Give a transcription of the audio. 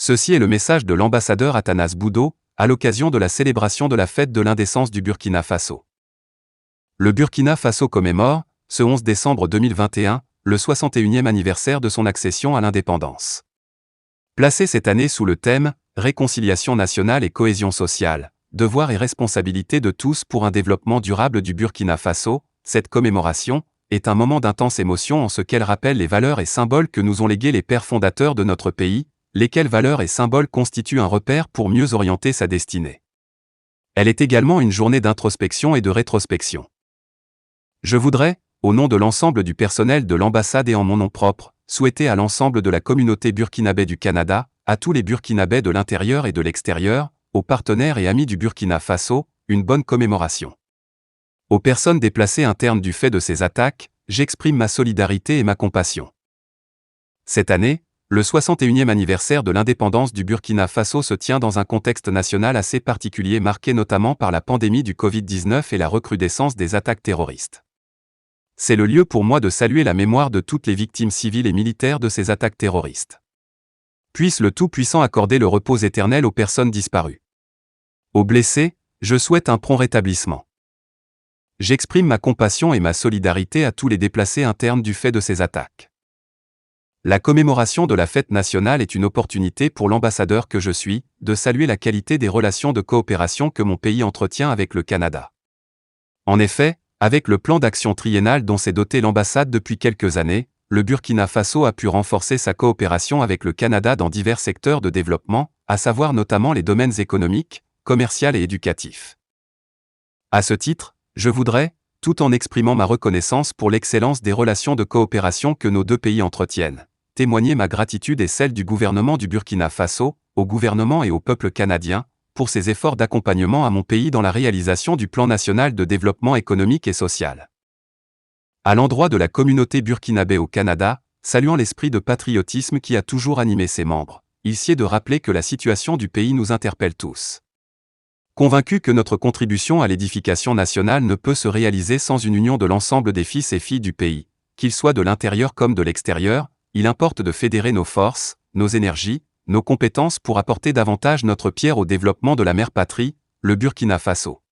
Ceci est le message de l'ambassadeur Athanas Boudo, à l'occasion de la célébration de la fête de l'indépendance du Burkina Faso. Le Burkina Faso commémore, ce 11 décembre 2021, le 61e anniversaire de son accession à l'indépendance. Placé cette année sous le thème « Réconciliation nationale et cohésion sociale, devoirs et responsabilités de tous pour un développement durable du Burkina Faso », cette commémoration est un moment d'intense émotion en ce qu'elle rappelle les valeurs et symboles que nous ont légués les pères fondateurs de notre pays, lesquels valeurs et symboles constituent un repère pour mieux orienter sa destinée. Elle est également une journée d'introspection et de rétrospection. Je voudrais, au nom de l'ensemble du personnel de l'ambassade et en mon nom propre, souhaiter à l'ensemble de la communauté burkinabé du Canada, à tous les Burkinabés de l'intérieur et de l'extérieur, aux partenaires et amis du Burkina Faso, une bonne commémoration. Aux personnes déplacées internes du fait de ces attaques, j'exprime ma solidarité et ma compassion. Cette année, le 61e anniversaire de l'indépendance du Burkina Faso se tient dans un contexte national assez particulier marqué notamment par la pandémie du Covid-19 et la recrudescence des attaques terroristes. C'est le lieu pour moi de saluer la mémoire de toutes les victimes civiles et militaires de ces attaques terroristes. Puisse le Tout-Puissant accorder le repos éternel aux personnes disparues. Aux blessés, je souhaite un prompt rétablissement. J'exprime ma compassion et ma solidarité à tous les déplacés internes du fait de ces attaques. La commémoration de la fête nationale est une opportunité pour l'ambassadeur que je suis, de saluer la qualité des relations de coopération que mon pays entretient avec le Canada. En effet, avec le plan d'action triennal dont s'est dotée l'ambassade depuis quelques années, le Burkina Faso a pu renforcer sa coopération avec le Canada dans divers secteurs de développement, à savoir notamment les domaines économiques, commerciaux et éducatifs. À ce titre, je voudrais, tout en exprimant ma reconnaissance pour l'excellence des relations de coopération que nos deux pays entretiennent, témoigner ma gratitude et celle du gouvernement du Burkina Faso, au gouvernement et au peuple canadien, pour ses efforts d'accompagnement à mon pays dans la réalisation du plan national de développement économique et social. À l'endroit de la communauté burkinabé au Canada, saluant l'esprit de patriotisme qui a toujours animé ses membres, il sied de rappeler que la situation du pays nous interpelle tous. Convaincu que notre contribution à l'édification nationale ne peut se réaliser sans une union de l'ensemble des fils et filles du pays, qu'ils soient de l'intérieur comme de l'extérieur, il importe de fédérer nos forces, nos énergies, nos compétences pour apporter davantage notre pierre au développement de la mère patrie, le Burkina Faso.